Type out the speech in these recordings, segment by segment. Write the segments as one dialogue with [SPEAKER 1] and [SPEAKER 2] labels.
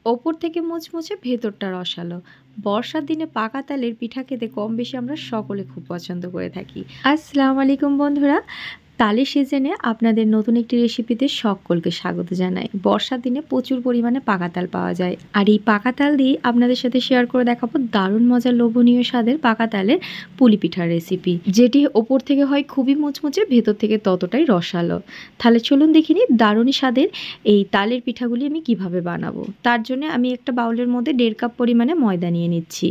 [SPEAKER 1] ওপর থেকে মুচমুচে ভেতরটা রসালো। বর্ষার দিনে পাকা তালের পিঠা খেতে কম বেশি আমরা সকলে খুব পছন্দ করে থাকি। আসসালামু আলাইকুম বন্ধুরা, তালের সিজনে আপনাদের নতুন একটি রেসিপিতে সকলকে স্বাগত জানাই। বর্ষার দিনে প্রচুর পরিমাণে পাকা তাল পাওয়া যায়, আর এই পাকা তাল দিয়ে আপনাদের সাথে শেয়ার করে দেখাবো দারুণ মজার লোভনীয় স্বাদের পাকা তালের পুলি পিঠার রেসিপি, যেটি ওপর থেকে হয় খুবই মুচমুচে, ভেতর থেকে ততটাই রসালো। তাহলে চলুন দেখিনি দারুণ স্বাদের এই তালের পিঠাগুলি আমি কিভাবে বানাবো। তার জন্য আমি একটা বাউলের মধ্যে 1.5 কাপ পরিমাণে ময়দা নিয়ে নিচ্ছি।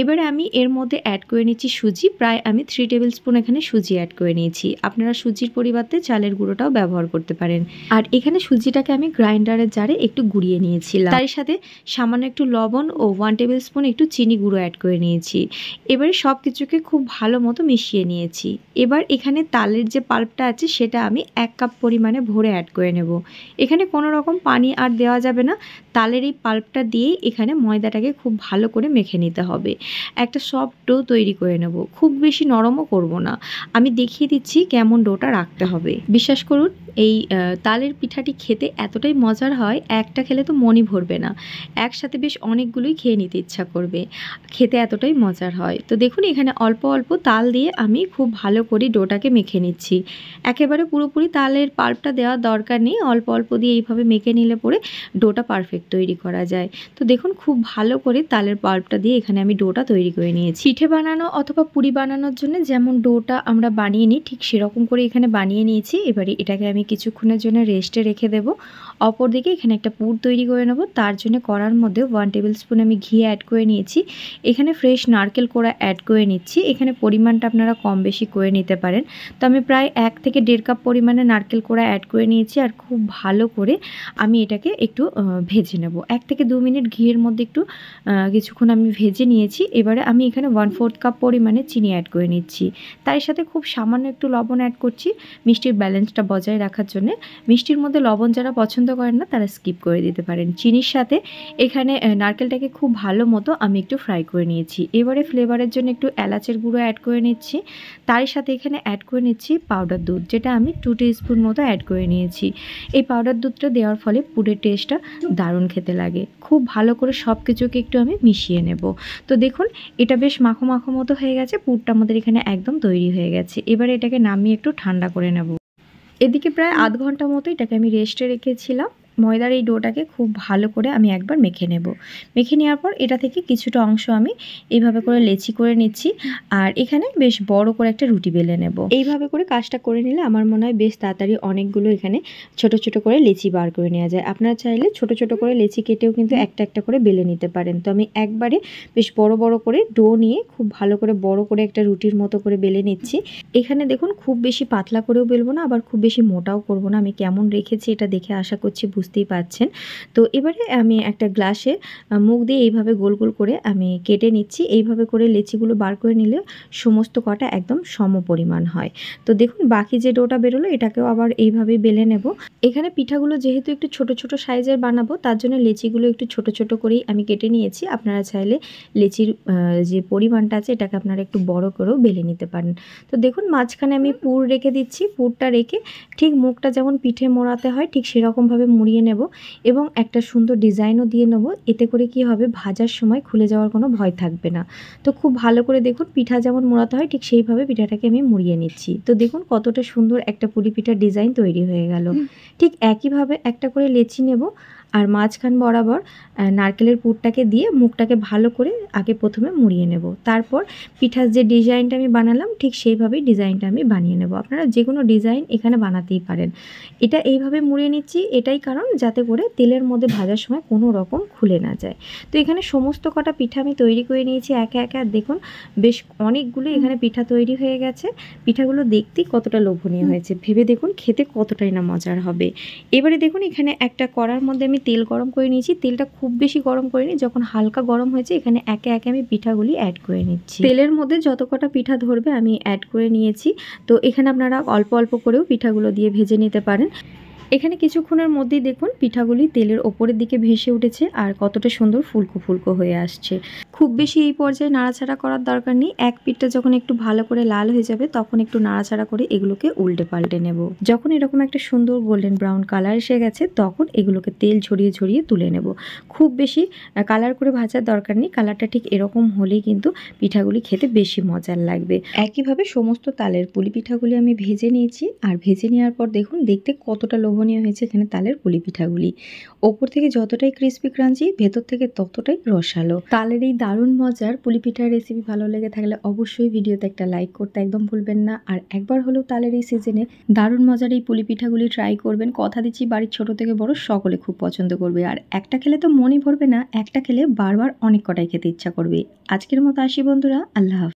[SPEAKER 1] এবারে আমি এর মধ্যে অ্যাড করে নিচ্ছি সুজি। প্রায় আমি 3 টেবিল স্পুন এখানে সুজি অ্যাড করে নিয়েছি। আপনারা সুজির পরিবর্তে চালের গুঁড়োটাও ব্যবহার করতে পারেন। আর এখানে সুজিটাকে আমি গ্রাইন্ডারের জারে একটু গুঁড়িয়ে নিয়েছিলাম। তার সাথে সামান্য একটু লবণ ও 1 টেবিল স্পুন একটু চিনি গুঁড়ো অ্যাড করে নিয়েছি। এবারে সব কিছুকে খুব ভালো মতো মিশিয়ে নিয়েছি। এবার এখানে তালের যে পাল্পটা আছে সেটা আমি 1 কাপ পরিমাণে ভরে অ্যাড করে নেব। এখানে কোনো রকম পানি আর দেওয়া যাবে না। তালের এই পাল্পটা দিয়েই এখানে ময়দাটাকে খুব ভালো করে মেখে নিতে হবে। একটা সফট ডো তৈরি করে নেব, খুব বেশি নরমও করব না। আমি দেখিয়ে দিচ্ছি কেমন ডোটা রাখতে হবে। বিশ্বাস করুন, এই তালের পিঠাটি খেতে এতটাই মজার হয়, একটা খেলে তো মনই ভরবে না, একসাথে বেশ অনেকগুলোই খেয়ে নিতে ইচ্ছা করবে। খেতে এতটাই মজার হয়। তো দেখুন, এখানে অল্প অল্প তাল দিয়ে আমি খুব ভালো করে ডোটাকে মেখে নিচ্ছি। একেবারে পুরোপুরি তালের পাল্পটা দেওয়ার দরকার নেই, অল্প অল্প দিয়ে এইভাবে মেখে নিলে পরে ডোটা পারফেক্ট তৈরি করা যায়। তো দেখুন, খুব ভালো করে তালের পাল্পটা দিয়ে এখানে আমি ডোটা তৈরি করে নিয়েছি। পিঠে বানানো অথবা পুরি বানানোর জন্য যেমন ডোটা আমরা বানিয়ে নিই, ঠিক সেরকম করে এখানে বানিয়ে নিয়েছি। এবারে এটাকে আমি কিছুক্ষণের জন্য রেস্টে রেখে দেব। অপরদিকে এখানে একটা পুর তৈরি করে নেব। তার জন্য কড়ার মধ্যে 1 টেবিল স্পুন আমি ঘি অ্যাড করে নিয়েছি। এখানে ফ্রেশ নারকেল কোড়া অ্যাড করে নিচ্ছি। এখানে পরিমাণটা আপনারা কম বেশি করে নিতে পারেন। তো আমি প্রায় 1 থেকে 1.5 কাপ পরিমাণে নারকেল কোড়া অ্যাড করে নিয়েছি। আর খুব ভালো করে আমি এটাকে একটু ভেজে নেব। 1 থেকে 2 মিনিট ঘিয়ের মধ্যে একটু কিছুক্ষণ আমি ভেজে নিয়েছি। এবারে আমি এখানে 1/4 কাপ পরিমাণে চিনি অ্যাড করে নিচ্ছি। তার সাথে খুব সামান্য একটু লবণ অ্যাড করছি মিষ্টির ব্যালেন্সটা বজায় রাখার জন্য। মিষ্টির মধ্যে লবণ যারা পছন্দ করেন না তারা স্কিপ করে দিতে পারেন। চিনির সাথে এখানে নারকেলটাকে খুব ভালো মতো আমি একটু ফ্রাই করে নিয়েছি। এবারে ফ্লেভারের জন্য একটু এলাচের গুঁড়ো অ্যাড করে নিচ্ছি। তার সাথে এখানে অ্যাড করে নিচ্ছি পাউডার দুধ, যেটা আমি 2 টিস্পুন মতো অ্যাড করে নিয়েছি। এই পাউডার দুধটা দেওয়ার ফলে পুরের টেস্টটা দারুণ খেতে লাগে। খুব ভালো করে সব কিছুকে একটু আমি মিশিয়ে নেব। তো দেখুন, এটা বেশ মাখো মাখো মতো হয়ে গেছে। পুরটা আমাদের এখানে একদম তৈরি হয়ে গেছে। এবারে এটাকে নামিয়ে একটু ঠান্ডা করে নেব। এদিকে প্রায় আধ ঘন্টা মতো এটাকে আমি রেস্টে রেখেছিলাম। ময়দার এই ডোটাকে খুব ভালো করে আমি একবার মেখে নেব। মেখে নেওয়ার পর এটা থেকে কিছুটা অংশ আমি এইভাবে করে লেচি করে নিচ্ছি। আর এখানে বেশ বড় করে একটা রুটি বেলে নেব। এইভাবে করে কাজটা করে নিলে আমার মনে হয় বেশ তাড়াতাড়ি অনেকগুলো এখানে ছোট ছোট করে লেচি বার করে নেওয়া যায়। আপনারা চাইলে ছোট ছোট করে লেচি কেটেও কিন্তু একটা একটা করে বেলে নিতে পারেন। তো আমি একবারে বেশ বড় বড় করে ডো নিয়ে খুব ভালো করে বড় করে একটা রুটির মতো করে বেলে নিচ্ছি। এখানে দেখুন, খুব বেশি পাতলা করেও বেলবো না, আবার খুব বেশি মোটাও করব না। আমি কেমন রেখেছি এটা দেখে আশা করছি বুঝতেই পারছেন। তো এবারে আমি একটা গ্লাসে মুখ দিয়ে এইভাবে গোল গোল করে আমি কেটে নিচ্ছি। এইভাবে করে লেচিগুলো বার করে নিলে সমস্ত কটা একদম সম পরিমাণ হয়। তো দেখুন, বাকি যে ডোটা বেরোলো এটাকেও আবার এইভাবেই বেলে নেব। এখানে পিঠাগুলো যেহেতু একটু ছোট ছোট সাইজের বানাবো, তার জন্য লেচিগুলো একটু ছোট ছোট করেই আমি কেটে নিয়েছি। আপনারা চাইলে লেচির যে পরিমাণটা আছে এটাকে আপনারা একটু বড় করেও বেলে নিতে পারেন। তো দেখুন, মাঝখানে আমি পুর রেখে দিচ্ছি। পুরটা রেখে ঠিক মুখটা যেমন পিঠে মোড়াতে হয় ঠিক সেরকমভাবে মুড়িয়ে নেব এবং একটা সুন্দর ডিজাইনও দিয়ে নেব। এতে করে কি হবে, ভাজার সময় খুলে যাওয়ার কোনো ভয় থাকবে না। তো খুব ভালো করে দেখুন, পিঠা যেমন মোড়াতে হয় ঠিক সেইভাবে পিঠাটাকে আমি মুড়িয়ে নিচ্ছি। তো দেখুন কতটা সুন্দর একটা পুলি পিঠার ডিজাইন তৈরি হয়ে গেল। ঠিক একইভাবে একটা করে লেচি নেব আর মাঝখান বরাবর নারকেলের পুরটাকে দিয়ে মুখটাকে ভালো করে আগে প্রথমে মুড়িয়ে নেব। তারপর পিঠার যে ডিজাইনটা আমি বানালাম ঠিক সেইভাবেই ডিজাইনটা আমি বানিয়ে নেব। আপনারা যে কোনো ডিজাইন এখানে বানাতেই পারেন। এটা এইভাবে মুড়িয়ে নিচ্ছি, এটাই কারণ যাতে করে তেলের মধ্যে ভাজার সময় কোনো রকম খুলে না যায়। তো এখানে সমস্ত কটা পিঠা আমি তৈরি করে নিয়েছি একে একে। আর দেখুন, বেশ অনেকগুলো এখানে পিঠা তৈরি হয়ে গেছে। পিঠাগুলো দেখতেই কতটা লোভনীয় হয়েছে, ভেবে দেখুন খেতে কতটাই না মজার হবে। এবারে দেখুন, এখানে একটা কড়ার মধ্যে আমি তেল গরম করে নিয়েছি। তেলটা খুব বেশি গরম করিনি, যখন হালকা গরম হয়েছে এখানে একে একে আমি পিঠাগুলি অ্যাড করে নিচ্ছি। তেলের মধ্যে যত কটা পিঠা ধরবে আমি অ্যাড করে নিয়েছি। তো এখানে আপনারা অল্প অল্প করেও পিঠাগুলো দিয়ে ভেজে নিতে পারেন। এখানে কিছুক্ষণের মধ্যেই দেখুন পিঠাগুলি তেলের ওপরের দিকে ভেসে উঠেছে আর কতটা সুন্দর ফুলকো ফুলকো হয়ে আসছে। খুব বেশি এই পর্যায়ে নাড়াচাড়া করার দরকার নেই। এক পিঠটা যখন একটু ভালো করে লাল হয়ে যাবে তখন একটু নাড়াচাড়া করে এগুলোকে উল্টে পাল্টে নেব। যখন এরকম একটা সুন্দর গোল্ডেন ব্রাউন কালার এসে গেছে তখন এগুলোকে তেল ঝরিয়ে ঝরিয়ে তুলে নেব। খুব বেশি কালার করে ভাজার দরকার নেই। কালারটা ঠিক এরকম হলেই কিন্তু পিঠাগুলি খেতে বেশি মজার লাগবে। একইভাবে সমস্ত তালের পুলি পিঠাগুলি আমি ভেজে নিয়েছি আর ভেজে নেওয়ার পর দেখুন দেখতে কতটা লোভনীয় হয়েছে এখানে তালের পুলি পিঠাগুলি। ওপর থেকে যতটাই ক্রিস্পি ক্রাঞ্চি ভেতর থেকে ততটাই রসালো। তালের এই দারুণ মজার পুলি পিঠার রেসিপি ভালো লেগে থাকলে অবশ্যই ভিডিওতে একটা লাইক করতে একদম ভুলবেন না। আর একবার হলেও তালের এই সিজনে দারুণ মজার এই পুলি পিঠাগুলি ট্রাই করবেন। কথা দিচ্ছি বাড়ির ছোট থেকে বড় সকলে খুব পছন্দ করবে। আর একটা খেলে তো মনই ভরবে না, একটা খেলে বারবার অনেক কটাই খেতে ইচ্ছা করবে। আজকের মতো আসি বন্ধুরা, আল্লাহ হাফেজ।